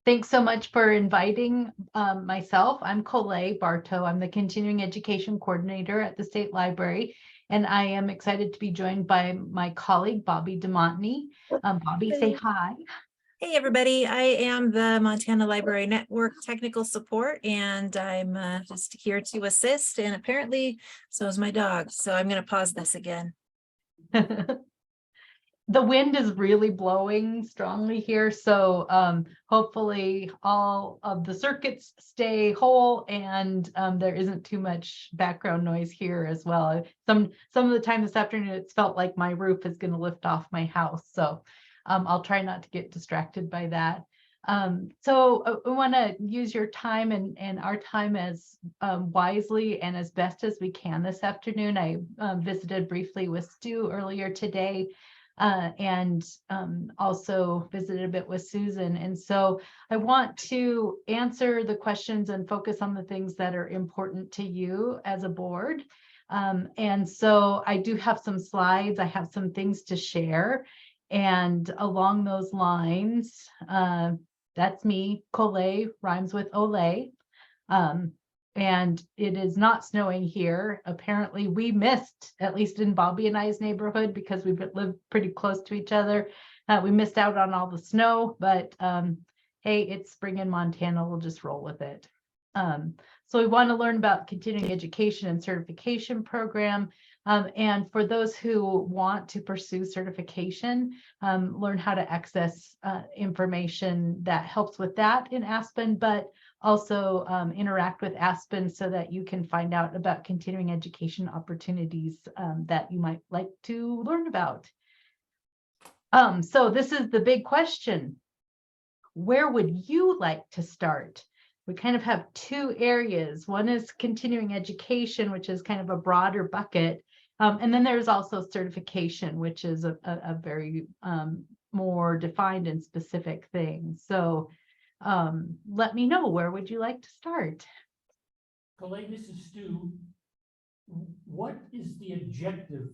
Thanks so much for inviting myself. I'm Colette Bartow. I'm the Continuing Education Coordinator at the State Library, and I am excited to be joined by my colleague, Bobby DeMontney. Bobby, say hi. Hey, everybody. I am the Montana Library Network Technical Support, and I'm just here to assist. And apparently, so is my dog. So I'm going to pause this again. The wind is really blowing strongly here, so hopefully all of the circuits stay whole and there isn't too much background noise here as well. Some of the time this afternoon, it's felt like my roof is going to lift off my house, so I'll try not to get distracted by that. So we want to use your time and our time as wisely and as best as we can this afternoon. I visited briefly with Stu earlier today. And also visited a bit with Susan. And so I want to answer the questions and focus on the things that are important to you as a board. And so I do have some slides. I have some things to share. And along those lines, that's me, Colette, rhymes with Olay. And it is not snowing here. Apparently we missed, at least in Bobby and I's neighborhood, because we live pretty close to each other. We missed out on all the snow, but hey, it's spring in Montana, we'll just roll with it. So we want to learn about continuing education and certification program. And for those who want to pursue certification, learn how to access information that helps with that in Aspen, but also interact with Aspen so that you can find out about continuing education opportunities that you might like to learn about. So this is the big question. Where would you like to start? We kind of have two areas. One is continuing education, which is kind of a broader bucket. And then there's also certification, which is a very more defined and specific thing. So let me know, where would you like to start? Colette, this is Stu. What is the objective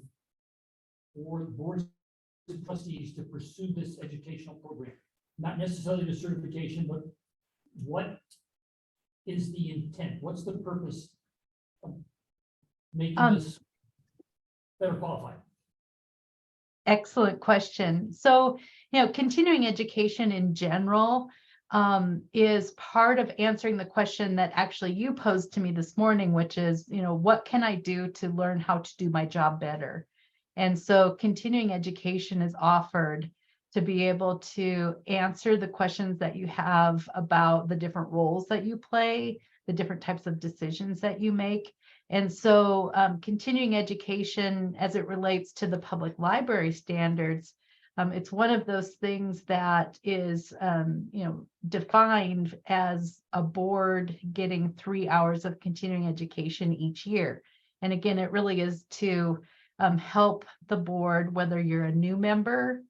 for the boards of trustees to pursue this educational program? Not necessarily the certification, but what is the intent? What's the purpose of making this better qualified? Excellent question. So, continuing education in general is part of answering the question that actually you posed to me this morning, which is, what can I do to learn how to do my job better? And so continuing education is offered to be able to answer the questions that you have about the different roles that you play, the different types of decisions that you make. And so continuing education as it relates to the public library standards, it's one of those things that is, defined as a board getting 3 hours of continuing education each year. And again, it really is to help the board, whether you're a new member,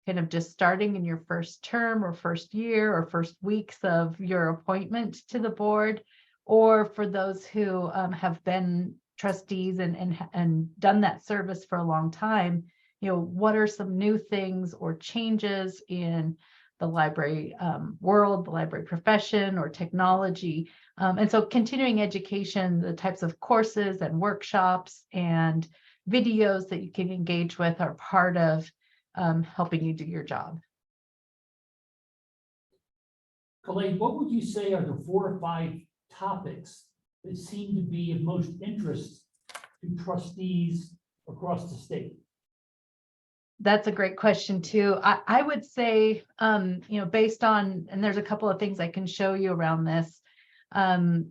kind of just starting in your first term or first year or first weeks of your appointment to the board, or for those who have been trustees and done that service for a long time, what are some new things or changes in the library world, the library profession, or technology. And so continuing education, the types of courses and workshops and videos that you can engage with are part of helping you do your job. Colette, what would you say are the 4 or 5 topics that seem to be of most interest to trustees across the state? That's a great question too. I would say, based on, and there's a couple of things I can show you around this,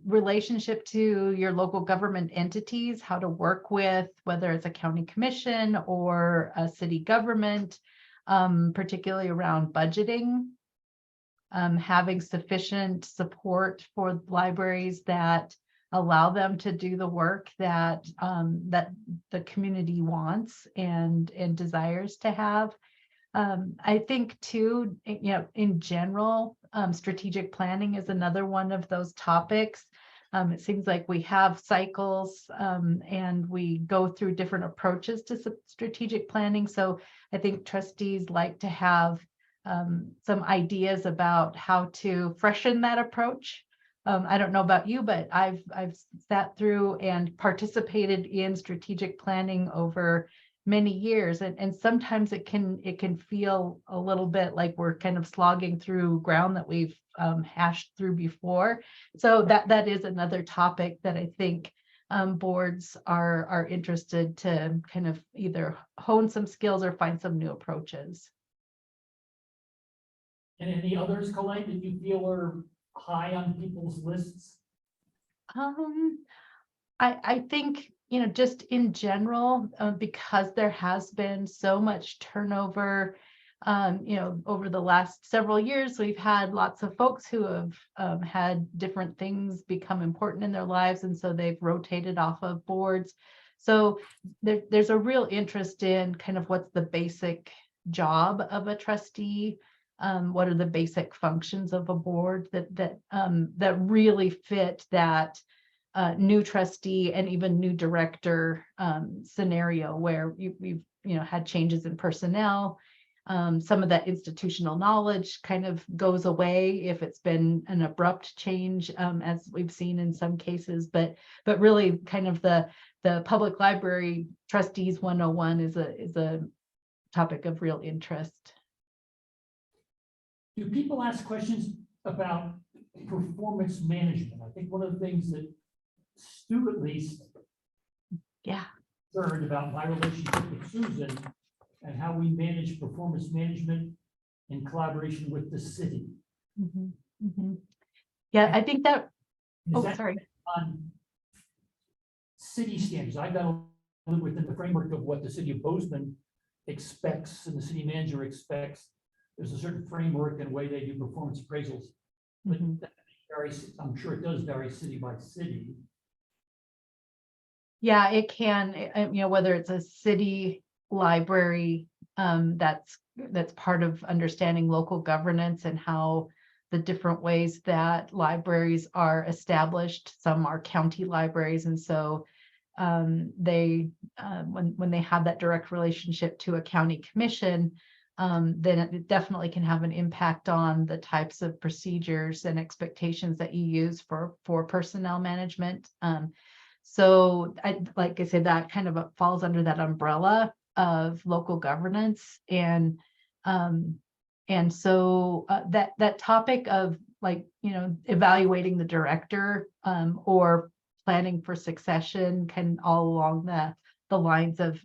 relationship to your local government entities, how to work with, whether it's a county commission or a city government, particularly around budgeting, having sufficient support for libraries that allow them to do the work that that the community wants and desires to have. I think too, in general, strategic planning is another one of those topics. It seems like we have cycles and we go through different approaches to strategic planning. So I think trustees like to have some ideas about how to freshen that approach. I don't know about you, but I've sat through and participated in strategic planning over many years, and sometimes it can feel a little bit like we're kind of slogging through ground that we've hashed through before. So that is another topic that I think boards are interested to kind of either hone some skills or find some new approaches. And any others, Colette, that you feel are high on people's lists? I think, just in general, because there has been so much turnover, over the last several years, we've had lots of folks who have had different things become important in their lives, and so they've rotated off of boards. So there's a real interest in kind of what's the basic job of a trustee. What are the basic functions of a board that really fit that new trustee and even new director scenario where we've had changes in personnel. Some of that institutional knowledge kind of goes away if it's been an abrupt change, as we've seen in some cases. But really, kind of the public library trustees 101 is a topic of real interest. Do people ask questions about performance management? I think one of the things that Stu, at least, concerned about my relationship with Susan and how we manage performance management in collaboration with the city. Mm-hmm. Mm-hmm. Yeah, I think that. Sorry. On city standards, I've got to live within the framework of what the city of Bozeman expects and the city manager expects. There's a certain framework and way they do performance appraisals, but that varies, I'm sure it does vary city by city. Yeah, it can, whether it's a city library, that's part of understanding local governance and how the different ways that libraries are established. Some are county libraries, and so they when they have that direct relationship to a county commission, then it definitely can have an impact on the types of procedures and expectations that you use for personnel management. So like I said, that kind of falls under that umbrella of local governance. And so that topic of evaluating the director or planning for succession can all along the lines of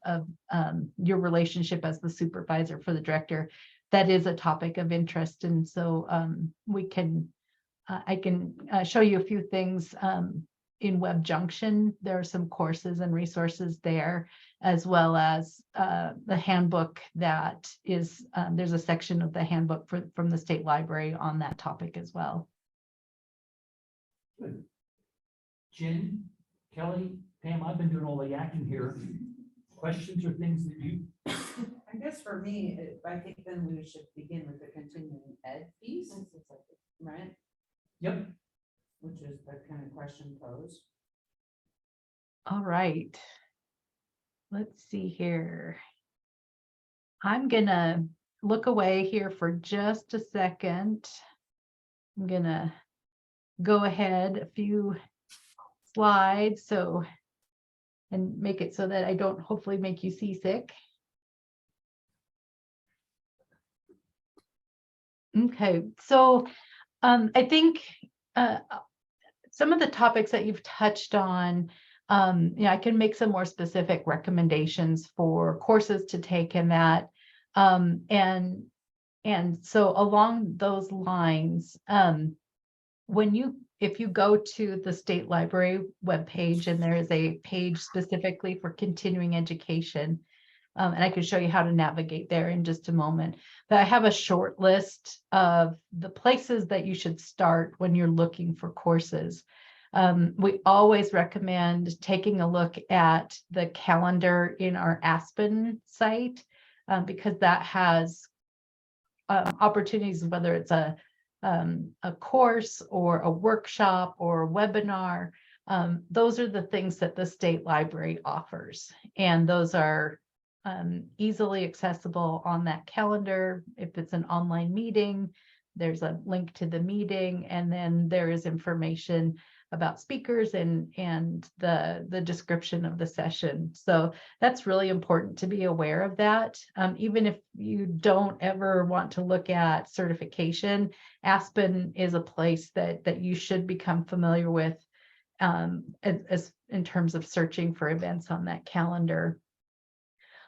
your relationship as the supervisor for the director. That is a topic of interest. And so I can show you a few things in Web Junction. There are some courses and resources there, as well as the handbook that is, there's a section of the handbook from the state library on that topic as well. Good. Jen, Kelly, Pam, I've been doing all the yakking here. Questions or things that you? I guess for me, I think then we should begin with the continuing ed piece, right? Yep. Which is the kind of question posed. All right. Let's see here. I'm gonna look away here for just a second. I'm gonna go ahead a few slides and make it so that I don't hopefully make you seasick. Okay, so I think some of the topics that you've touched on, I can make some more specific recommendations for courses to take in that. And so along those lines, if you go to the state library webpage, and there is a page specifically for continuing education, and I can show you how to navigate there in just a moment. But I have a short list of the places that you should start when you're looking for courses. We always recommend taking a look at the calendar in our Aspen site, because that has opportunities, whether it's a course or a workshop or a webinar. Those are the things that the state library offers. And those are easily accessible on that calendar. If it's an online meeting, there's a link to the meeting, and then there is information about speakers and the description of the session. So that's really important to be aware of that. Even if you don't ever want to look at certification, Aspen is a place that you should become familiar with as in terms of searching for events on that calendar.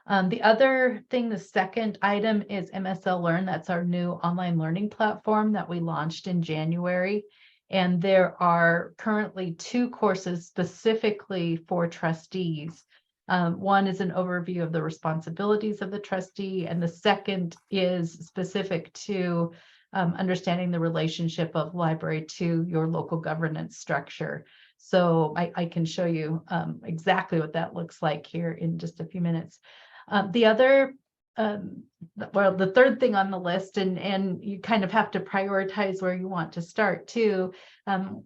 The other thing, the second item is MSL Learn. That's our new online learning platform that we launched in January. And there are currently 2 courses specifically for trustees. One is an overview of the responsibilities of the trustee, and the second is specific to understanding the relationship of library to your local governance structure. So I can show you exactly what that looks like here in just a few minutes. The other, well, the third thing on the list, and you kind of have to prioritize where you want to start too.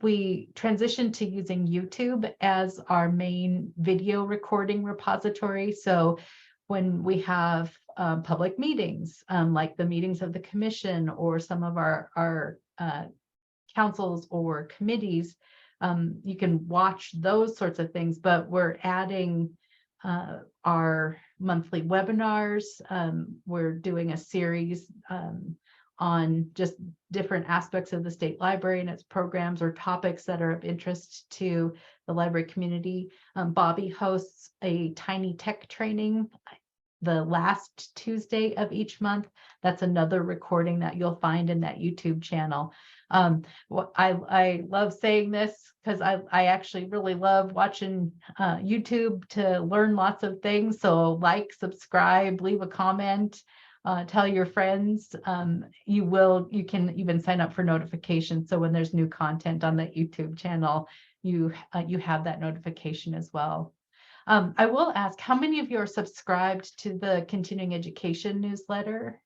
We transitioned to using YouTube as our main video recording repository. So when we have public meetings, like the meetings of the commission or some of our councils or committees, you can watch those sorts of things, but we're adding our monthly webinars. We're doing a series on just different aspects of the state library and its programs or topics that are of interest to the library community. Bobby hosts a tiny tech training the last Tuesday of each month. That's another recording that you'll find in that YouTube channel. What I love saying this because I actually really love watching YouTube to learn lots of things. So like, subscribe, leave a comment, tell your friends. You can even sign up for notifications. So when there's new content on the YouTube channel, you have that notification as well. I will ask, how many of you are subscribed to the continuing education newsletter?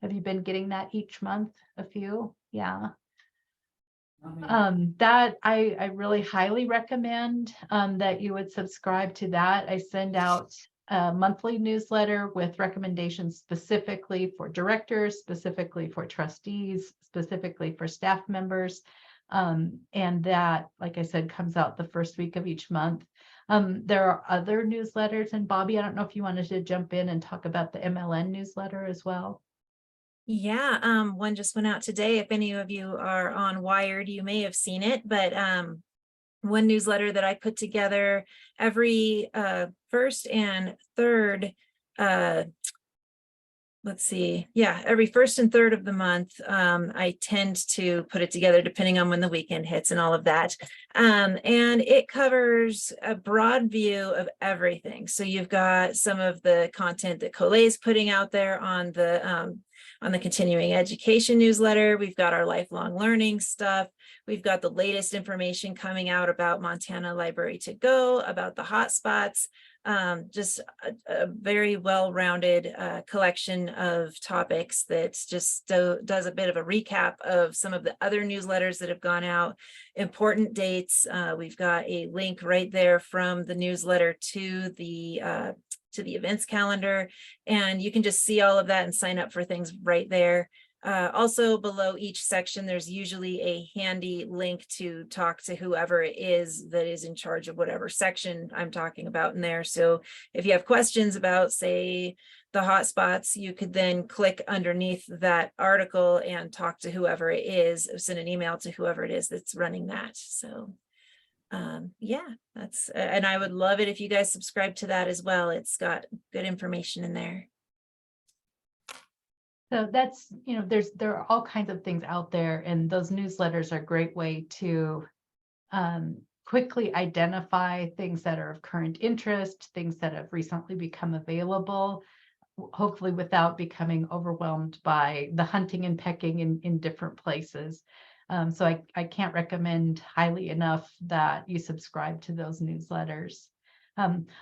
Have you been getting that each month? A few? Yeah. That I really highly recommend that you would subscribe to that. I send out a monthly newsletter with recommendations specifically for directors, specifically for trustees, specifically for staff members. And that, like I said, comes out the first week of each month. There are other newsletters, and Bobby, I don't know if you wanted to jump in and talk about the MLN newsletter as well. Yeah, one just went out today. If any of you are on Wired, you may have seen it, but one newsletter that I put together every first and third, let's see, yeah, every first and third of the month, I tend to put it together depending on when the weekend hits and all of that. And it covers a broad view of everything. So you've got some of the content that QandA is putting out there on the continuing education newsletter. We've got our lifelong learning stuff. We've got the latest information coming out about Montana Library to Go, about the hotspots, just a very well-rounded collection of topics that just does a bit of a recap of some of the other newsletters that have gone out, important dates. We've got a link right there from the newsletter to the events calendar, and you can just see all of that and sign up for things right there. Also below each section, there's usually a handy link to talk to whoever it is that is in charge of whatever section I'm talking about in there. So if you have questions about, say, the hotspots, you could then click underneath that article and talk to whoever it is, or send an email to whoever it is that's running that. So yeah, that's, and I would love it if you guys subscribe to that as well. It's got good information in there. So that's, there are all kinds of things out there, and those newsletters are a great way to quickly identify things that are of current interest, things that have recently become available, hopefully without becoming overwhelmed by the hunting and pecking in different places. So I can't recommend highly enough that you subscribe to those newsletters.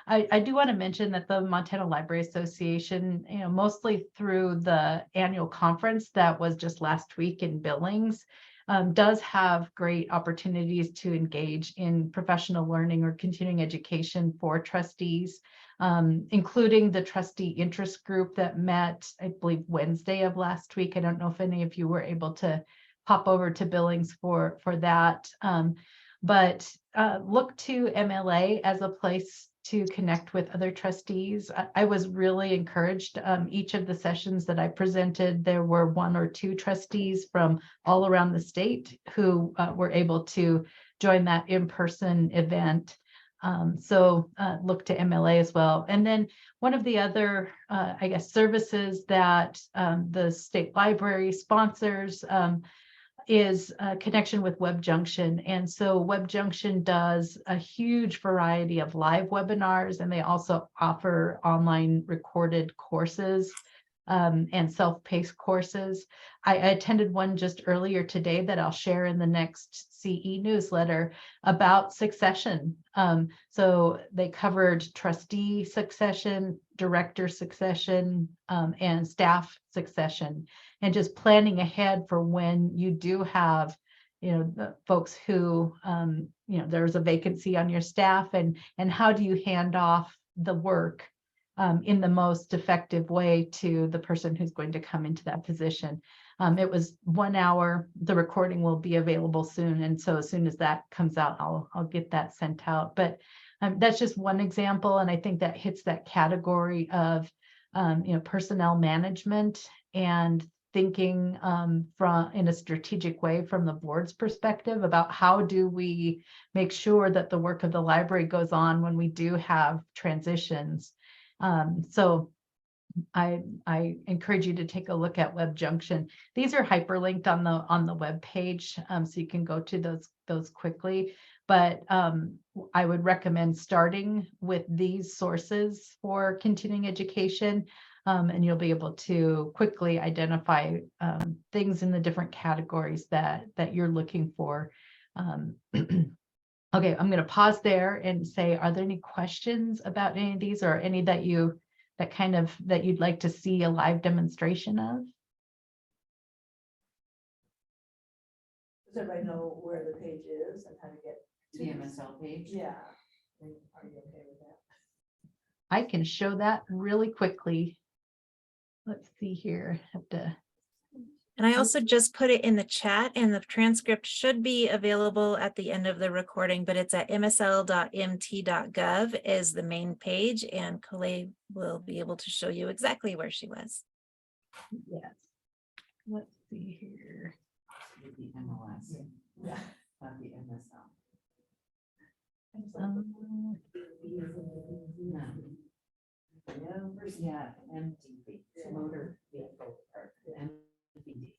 I do want to mention that the Montana Library Association, mostly through the annual conference that was just last week in Billings, does have great opportunities to engage in professional learning or continuing education for trustees, including the trustee interest group that met, I believe, Wednesday of last week. I don't know if any of you were able to pop over to Billings for that. But look to MLA as a place to connect with other trustees. I was really encouraged. Each of the sessions that I presented, there were 1 or 2 trustees from all around the state who were able to join that in-person event. So look to MLA as well. And then one of the other, I guess, services that the state library sponsors is a connection with Web Junction. And so Web Junction does a huge variety of live webinars, and they also offer online recorded courses and self-paced courses. I attended one just earlier today that I'll share in the next CE newsletter about succession. So they covered trustee succession, director succession, and staff succession, and just planning ahead for when you do have, the folks who, there's a vacancy on your staff, and how do you hand off the work in the most effective way to the person who's going to come into that position. It was 1 hour. The recording will be available soon, and so as soon as that comes out, I'll get that sent out. But that's just one example, and I think that hits that category of personnel management and thinking in a strategic way from the board's perspective about how do we make sure that the work of the library goes on when we do have transitions. So I encourage you to take a look at Web Junction. These are hyperlinked on the web page, so you can go to those quickly. But I would recommend starting with these sources for continuing education, and you'll be able to quickly identify things in the different categories that you're looking for. Okay, I'm going to pause there and say, are there any questions about any of these, or any that you'd like to see a live demonstration of? Does everybody know where the page is and how to get to The MSL page. Yeah. Are you okay with that? I can show that really quickly. Let's see here. And I also just put it in the chat, and the transcript should be available at the end of the recording, but it's at msl.mt.gov is the main page, and Colette will be able to show you exactly where she was. Yes. Let's see here. The MLS. Yeah. Not the MSL. Yeah, MTV, motor vehicle park, MVD.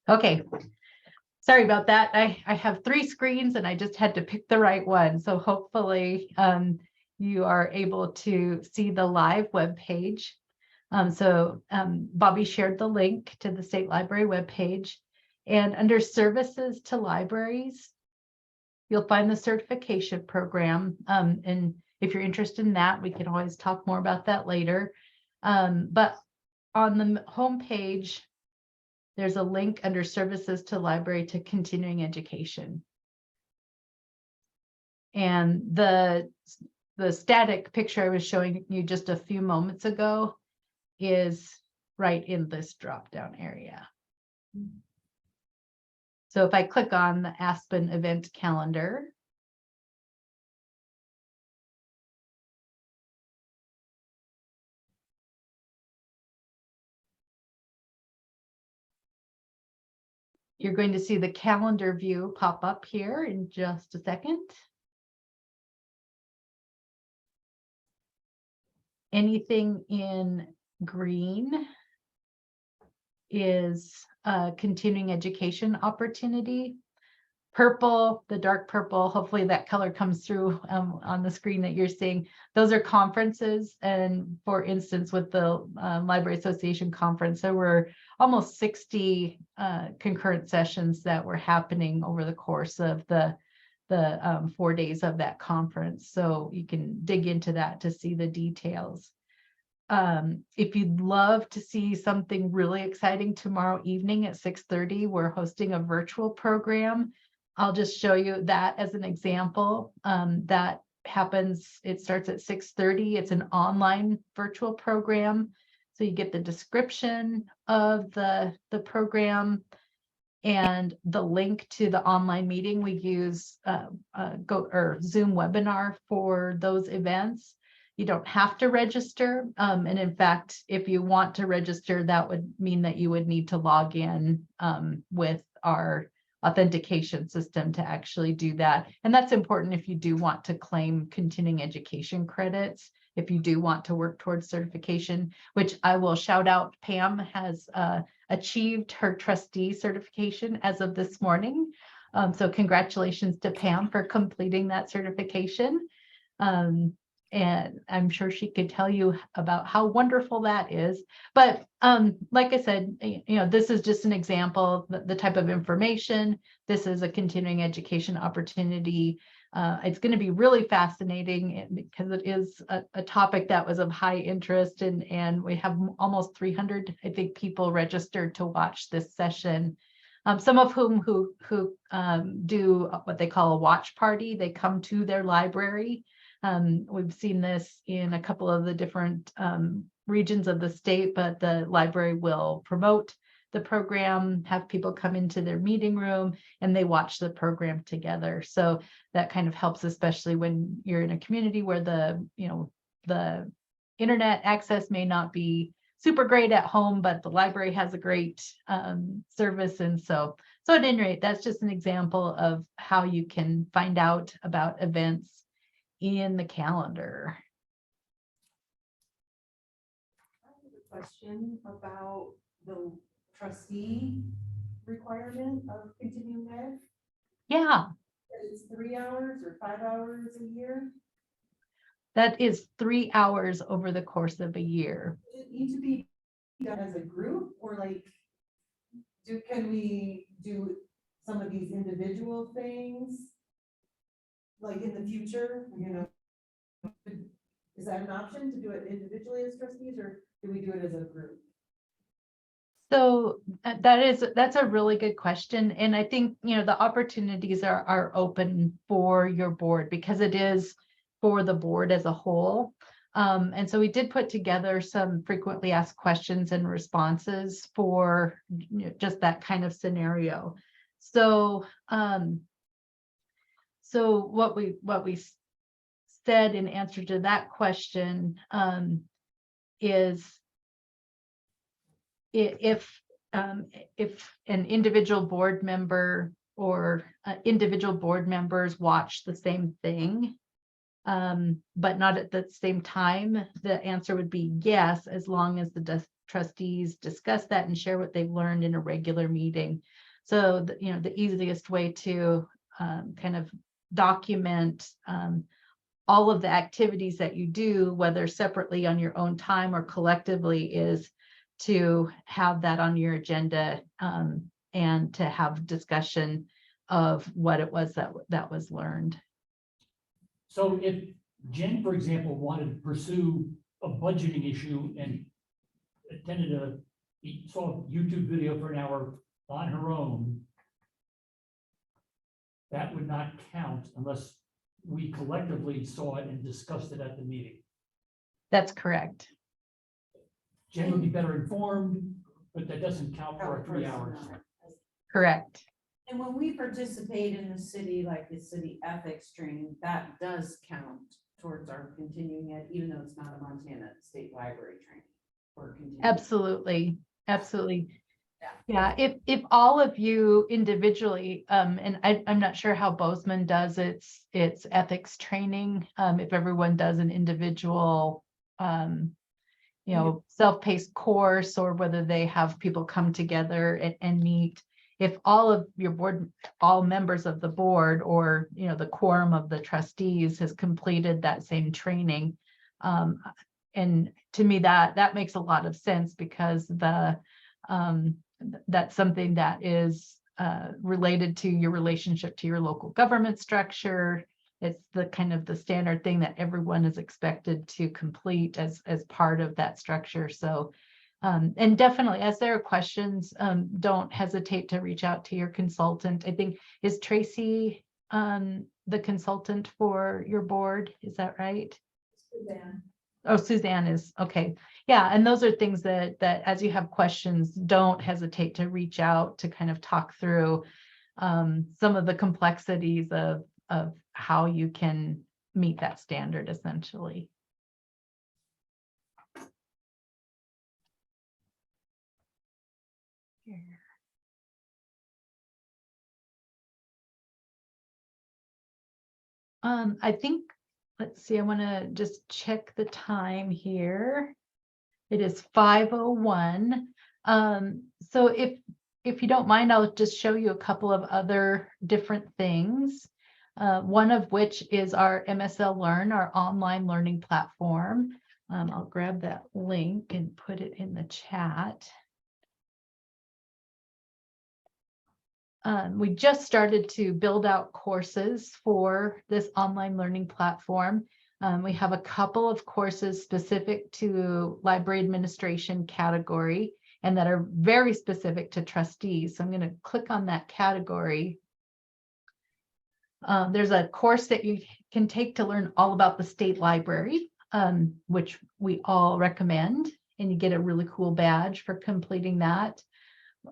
Okay. Sorry about that. I have 3 screens and I just had to pick the right one. So hopefully you are able to see the live web page. Bobby shared the link to the State Library webpage, and under Services to Libraries, you'll find the certification program. And if you're interested in that, we can always talk more about that later. But on the home page, there's a link under Services to Library to Continuing Education. And the static picture I was showing you just a few moments ago is right in this drop-down area. So if I click on the Aspen event calendar, you're going to see the calendar view pop up here in just a second. Anything in green is a continuing education opportunity. Purple, the dark purple, hopefully that color comes through on the screen that you're seeing. Those are conferences. And for instance, with the Library Association conference, there were almost 60 concurrent sessions that were happening over the course of the the 4 days of that conference. So you can dig into that to see the details. If you'd love to see something really exciting tomorrow evening at 6:30, we're hosting a virtual program. I'll just show you that as an example. That happens, it starts at 6:30. It's an online virtual program. So you get the description of the program and the link to the online meeting. We use Zoom webinar for those events. You don't have to register. And in fact, if you want to register, that would mean that you would need to log in with our authentication system to actually do that. And that's important if you do want to claim continuing education credits, if you do want to work towards certification, which I will shout out. Pam has achieved her trustee certification as of this morning. So congratulations to Pam for completing that certification. And I'm sure she could tell you about how wonderful that is. But like I said, this is just an example, the type of information. This is a continuing education opportunity. It's going to be really fascinating because it is a topic that was of high interest, and we have almost 300, I think, people registered to watch this session. Some of whom who do what they call a watch party. They come to their library. We've seen this in a couple of the different regions of the state, but the library will promote the program, have people come into their meeting room, and they watch the program together. So that kind of helps, especially when you're in a community where the internet access may not be super great at home, but the library has a great service. And so at any rate, that's just an example of how you can find out about events in the calendar. I have a question about the trustee requirement of continuing ed. Yeah, It's 3 hours or 5 hours a year. that is 3 hours over the course of a year. Does it need to be done as a group, or like, can we do some of these individual things? Like in the future, is that an option to do it individually as trustees, or do we do it as a group? So that's a really good question. And I think, the opportunities are open for your board because it is for the board as a whole. And so we did put together some frequently asked questions and responses for just that kind of scenario. So, so what we said in answer to that question is if an individual board member or individual board members watch the same thing, but not at the same time, the answer would be yes, as long as the trustees discuss that and share what they've learned in a regular meeting. So, the easiest way to kind of document all of the activities that you do, whether separately on your own time or collectively, is to have that on your agenda and to have discussion of what it was that was learned. So if Jen, for example, wanted to pursue a budgeting issue and saw a YouTube video for an hour on her own, that would not count unless we collectively saw it and discussed it at the meeting. That's correct. Jen would be better informed, but that doesn't count for our 3 hours. Correct. And when we participate in the city, like the city ethics training, that does count towards our continuing ed, even though it's not a Montana State Library training. Or continuing. Absolutely. Yeah, if all of you individually, and I'm not sure how Bozeman does its ethics training, if everyone does an individual, self-paced course, or whether they have people come together and meet. If all of your board, all members of the board, or the quorum of the trustees has completed that same training, and to me that makes a lot of sense, because that's something that is related to your relationship to your local government structure. It's the kind of the standard thing that everyone is expected to complete as part of that structure. So, and definitely, as there are questions, don't hesitate to reach out to your consultant. I think, is Tracy the consultant for your board? Is that right? Suzanne. Oh, Suzanne is, okay. Yeah, and those are things that as you have questions, don't hesitate to reach out to kind of talk through some of the complexities of how you can meet that standard, essentially. I think, let's see, I want to just check the time here. It is 5:01. So if you don't mind, I'll just show you a couple of other different things. One of which is our MSL Learn, our online learning platform. I'll grab that link and put it in the chat. We just started to build out courses for this online learning platform. We have a couple of courses specific to library administration category and that are very specific to trustees. So I'm going to click on that category. There's a course that you can take to learn all about the state library, which we all recommend, and you get a really cool badge for completing that.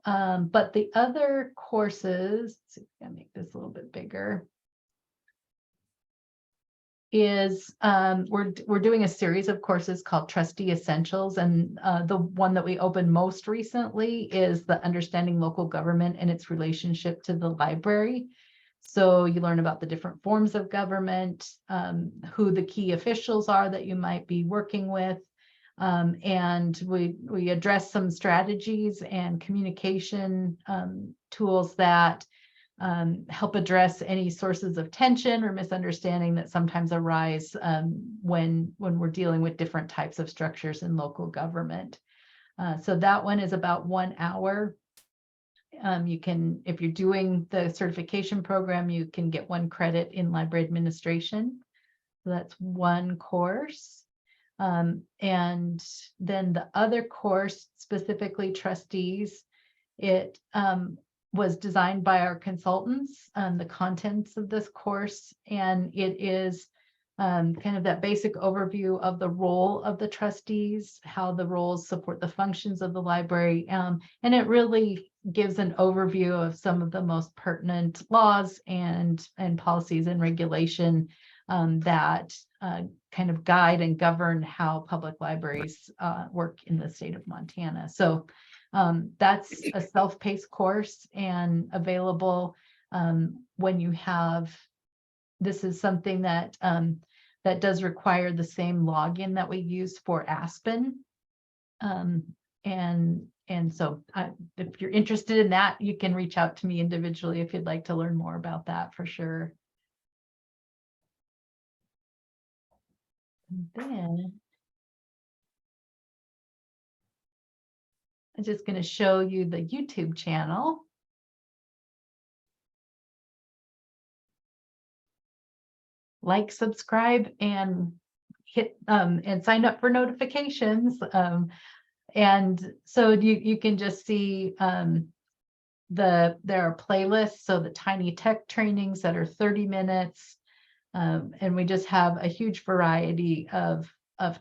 But the other courses, let's see if I can make this a little bit bigger, is we're doing a series of courses called Trustee Essentials, and the one that we opened most recently is the Understanding Local Government and its relationship to the library. So you learn about the different forms of government, who the key officials are that you might be working with, and we address some strategies and communication tools that help address any sources of tension or misunderstanding that sometimes arise when we're dealing with different types of structures in local government. So that one is about 1 hour. You can, if you're doing the certification program, you can get 1 credit in library administration. So that's one course. And then the other course, specifically Trustees, it was designed by our consultants, the contents of this course, and it is kind of that basic overview of the role of the trustees, how the roles support the functions of the library, and it really gives an overview of some of the most pertinent laws and policies and regulation that kind of guide and govern how public libraries work in the state of Montana. So that's a self-paced course and available when you have, this is something that that does require the same login that we use for Aspen. And so if you're interested in that, you can reach out to me individually if you'd like to learn more about that, for sure. And then I'm just going to show you the YouTube channel. Like, subscribe, and hit and sign up for notifications. And so you can just see there are playlists, so the tiny tech trainings that are 30 minutes. And we just have a huge variety of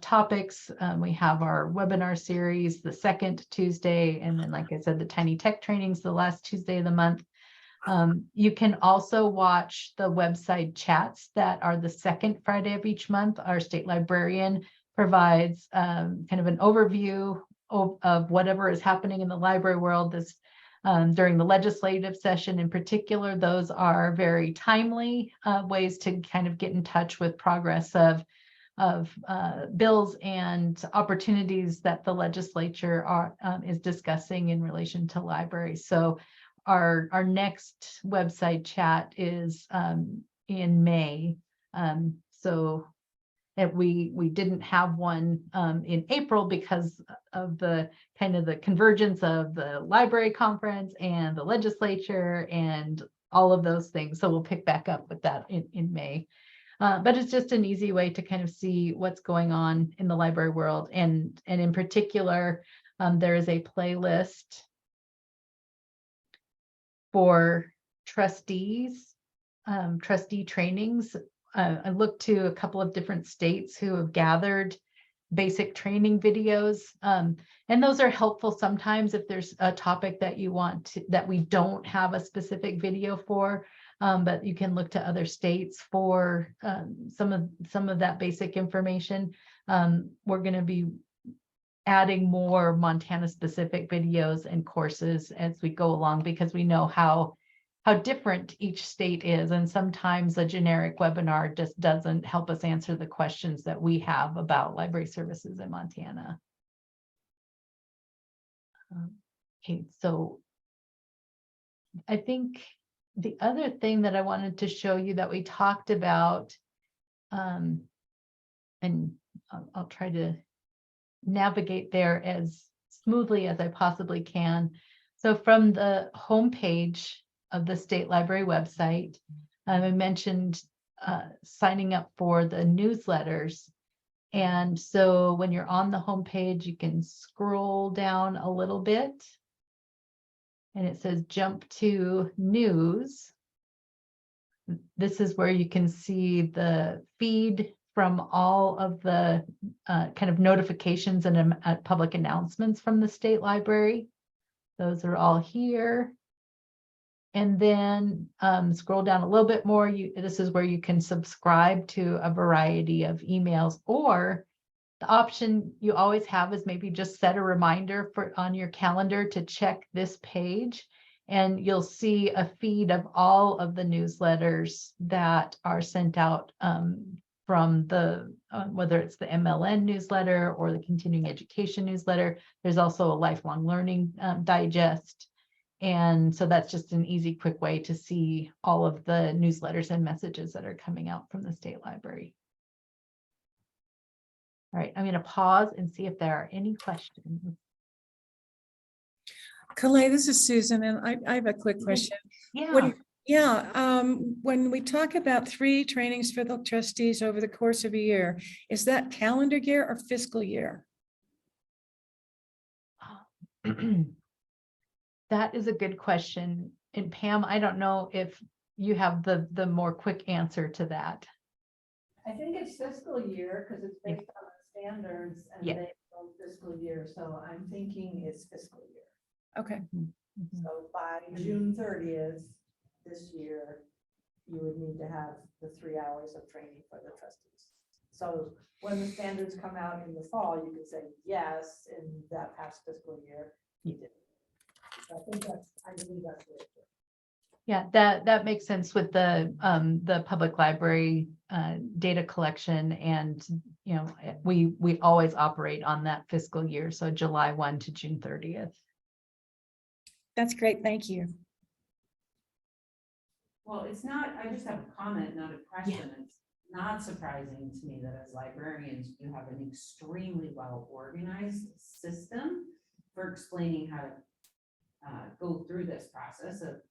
topics. We have our webinar series the second Tuesday, and then, like I said, the tiny tech trainings the last Tuesday of the month. You can also watch the website chats that are the second Friday of each month. Our state librarian provides kind of an overview of whatever is happening in the library world this during the legislative session in particular. Those are very timely ways to kind of get in touch with progress of bills and opportunities that the legislature is discussing in relation to libraries. So our next website chat is in May. So And we didn't have one in April because of the kind of the convergence of the library conference and the legislature and all of those things. So we'll pick back up with that in May. But it's just an easy way to kind of see what's going on in the library world. And in particular, there is a playlist for trustees, trustee trainings. I looked to a couple of different states who have gathered basic training videos. And those are helpful sometimes if there's a topic that you want to, that we don't have a specific video for. But you can look to other states for some of that basic information. We're going to be adding more Montana specific videos and courses as we go along, because we know how different each state is. And sometimes a generic webinar just doesn't help us answer the questions that we have about library services in Montana. Okay, so I think the other thing that I wanted to show you that we talked about, and I'll try to navigate there as smoothly as I possibly can. So from the homepage of the State Library website, I mentioned signing up for the newsletters. And so when you're on the homepage, you can scroll down a little bit and it says jump to news. This is where you can see the feed from all of the kind of notifications and public announcements from the State Library. Those are all here. And then scroll down a little bit more. This is where you can subscribe to a variety of emails, or the option you always have is maybe just set a reminder on your calendar to check this page, and you'll see a feed of all of the newsletters that are sent out from the, whether it's the MLN newsletter or the continuing education newsletter. There's also a lifelong learning digest. And so that's just an easy, quick way to see all of the newsletters and messages that are coming out from the State Library. All right, I'm going to pause and see if there are any questions. Kalei, this is Susan, and I have a quick question. Yeah. When we talk about 3 trainings for the trustees over the course of a year, is that calendar year or fiscal year? That is a good question. And Pam, I don't know if you have the more quick answer to that. I think it's fiscal year because it's Yeah. based on the standards and Yeah. they go fiscal year. So I'm thinking it's fiscal year. Okay. Mhm. So by June 30th this year, you would need to have the 3 hours of training for the trustees. So when the standards come out in the fall, you could say yes in that past fiscal year. You did. I think I believe that's what it is. Yeah, that makes sense with the public library data collection, and you know we always operate on that fiscal year, so July 1 to June 30th. That's great. Thank you. Well, it's not, I just have a comment, not a question. It's not surprising to me that as librarians, you have an extremely well-organized system for explaining how to go through this process of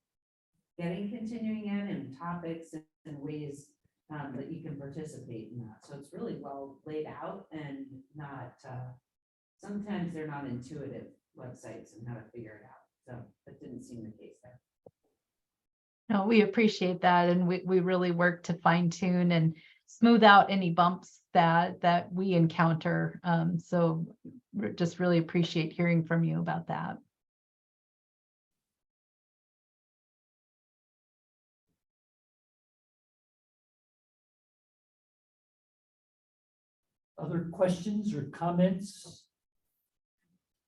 getting continuing ed and topics and ways that you can participate in that. So it's really well laid out and not, sometimes they're not intuitive websites and how to figure it out. So that didn't seem the case there. No, we appreciate that, and we really work to fine tune and smooth out any bumps that we encounter. So just really appreciate hearing from you about that. Other questions or comments?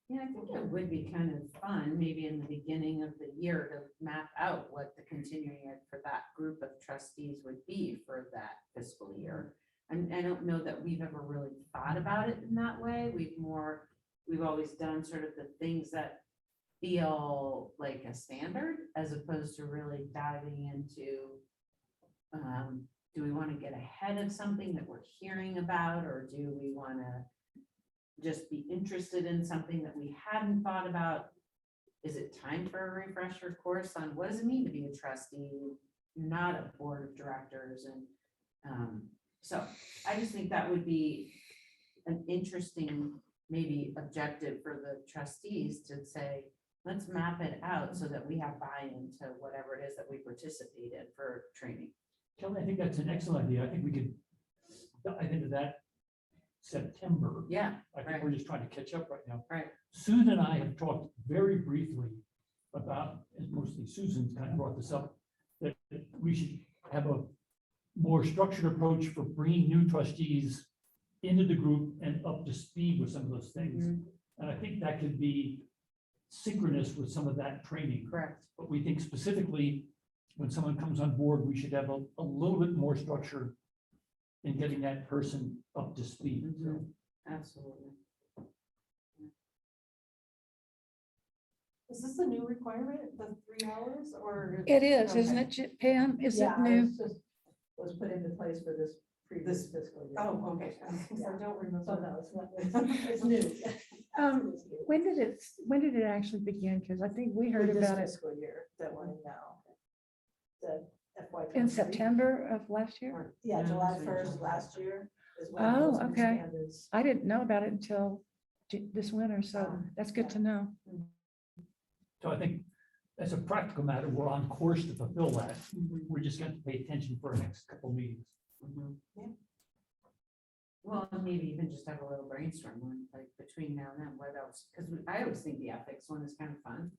Yeah, I think it would be kind of fun, maybe in the beginning of the year, to map out what the continuing ed for that group of trustees would be for that fiscal year. And I don't know that we've ever really thought about it in that way. We've always done sort of the things that feel like a standard, as opposed to really diving into do we want to get ahead of something that we're hearing about, or do we want to just be interested in something that we hadn't thought about? Is it time for a refresher course on what does it mean to be a trustee? You're not a board of directors. And so I just think that would be an interesting, maybe objective for the trustees to say, let's map it out so that we have buy-in to whatever it is that we participate in for training. Kelly, I think that's an excellent idea. I think we could dive into that September. Yeah, I think right. we're just trying to catch up right now. Right. Susan and I have talked very briefly about, and mostly Susan's kind of brought this up, that we should have a more structured approach for bringing new trustees into the group and up to speed with some of those things. And I think that could be synchronous with some of that training. Correct. But we think specifically, when someone comes on board, we should have a little bit more structure in getting that person up to speed. So, Absolutely. Is this a new requirement, the 3 hours, or? It is, isn't Okay. it, Pam? Is it Yeah, new? it's just was put into place for this previous fiscal year. Oh, okay. Because I don't So remember. no, it's not, it's new. Um, when did it actually begin? Because I think we heard For this about it fiscal year that we're in now. The FY. in September of last year. Yeah, Yeah, July that's 1st last year is when. Oh, those new okay. standards- I didn't know about it until this winter, so Oh, that's good to know. so I think as a practical matter, we're on course to fulfill that. We're just going to pay attention for the next couple meetings. Yeah. Well, and maybe even just have a little brainstorm one, like between now and then, what else? Because I always think the ethics one is kind of fun.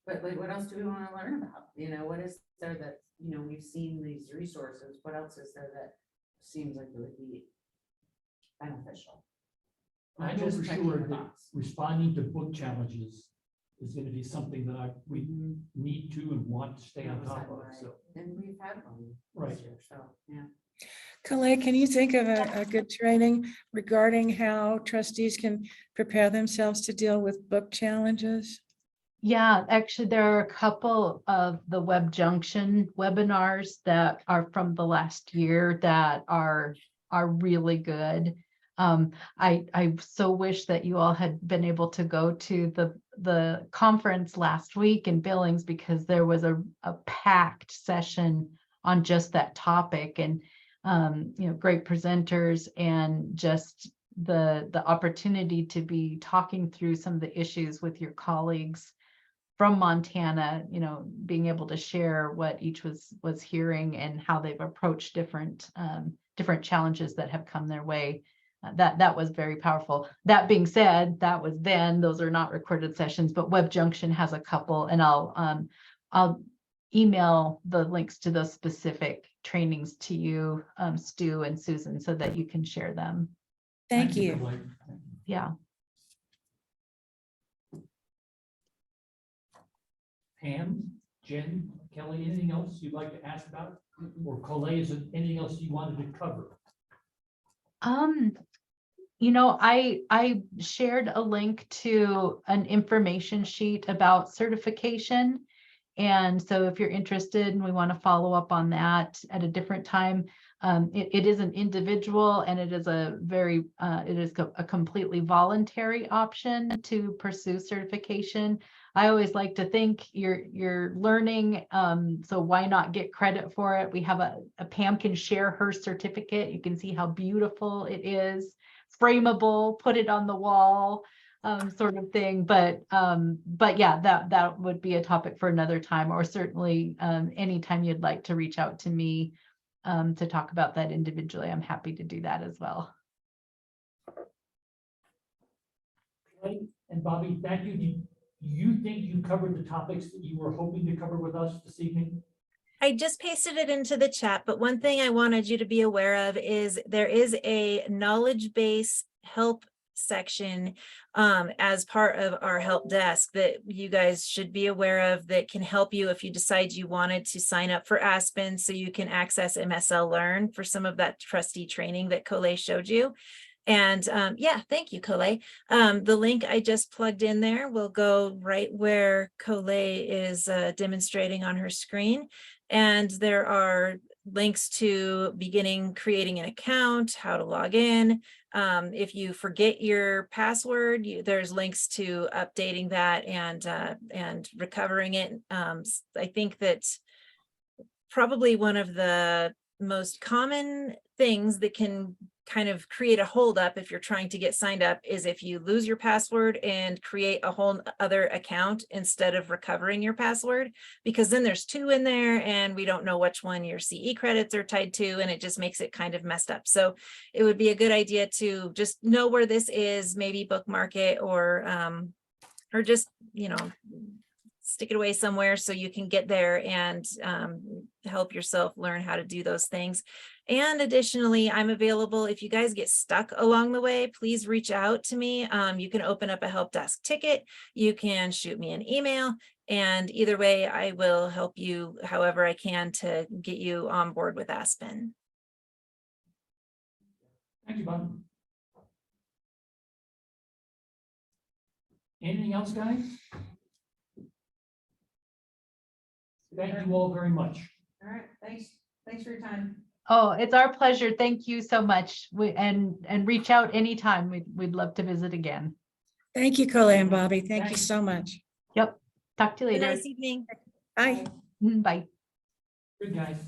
But like, what else do we want to learn about? You know, what is there that, you know, we've seen these resources. What else is there that seems like it would be beneficial? I Not know just for checking sure the that box. responding to book challenges is going to be something that we need to and want to stay on top of. So, And we've had one Right. this year, so, yeah. Calais, can you think of a good training regarding how trustees can prepare themselves to deal with book challenges? Yeah, actually, there are a couple of the Web Junction webinars that are from the last year that are really good. I so wish that you all had been able to go to the conference last week in Billings, because there was a packed session on just that topic, and you know, great presenters, and just the opportunity to be talking through some of the issues with your colleagues from Montana, you know, being able to share what each was hearing and how they've approached different challenges that have come their way. That was very powerful. That being said, that was then, those are not recorded sessions, but Web Junction has a couple, and I'll email the links to those specific trainings to you, Stu and Susan, so that you can share them. Thank you. Kelly. Yeah. Pam, Jen, Kelly, anything else you'd like to ask about? Or Colette, is there anything else you wanted to cover? You know, I shared a link to an information sheet about certification. And so if you're interested and we want to follow up on that at a different time, it is an individual, and it is a completely voluntary option to pursue certification. I always like to think you're learning, so why not get credit for it? We have a Pam can share her certificate. You can see how beautiful it is, frameable, put it on the wall, sort of thing. But yeah, that would be a topic for another time, or certainly anytime you'd like to reach out to me to talk about that individually. I'm happy to do that as well. Kelly and Bobby, thank you. Do you think you covered the topics that you were hoping to cover with us this evening? I just pasted it into the chat, but one thing I wanted you to be aware of is there is a knowledge base help section as part of our help desk that you guys should be aware of, that can help you if you decide you wanted to sign up for Aspen, so you can access MSL Learn for some of that trustee training that Colette showed you. And yeah, thank you, Colette. The link I just plugged in there will go right where Colette is demonstrating on her screen. And there are links to beginning creating an account, how to log in. If you forget your password, there's links to updating that and recovering it. I think that probably one of the most common things that can kind of create a holdup if you're trying to get signed up is if you lose your password and create a whole other account instead of recovering your password, because then there's two in there and we don't know which one your CE credits are tied to, and it just makes it kind of messed up. So it would be a good idea to just know where this is, maybe bookmark it, or just, you know, stick it away somewhere so you can get there and help yourself learn how to do those things. And additionally, I'm available if you guys get stuck along the way. Please reach out to me. You can open up a help desk ticket. You can shoot me an email, and either way, I will help you however I can to get you on board with Aspen. Thank you, Bob. Anything else, guys? Thank you all very much. All right, thanks for your time. Oh, it's our pleasure. Thank you so much. And reach out anytime. We'd love to visit again. Thank you, Colleen and Bobby. Thank you Thanks. so much. Yep. Talk to you Have a later. nice evening. Bye. Bye. Good, guys.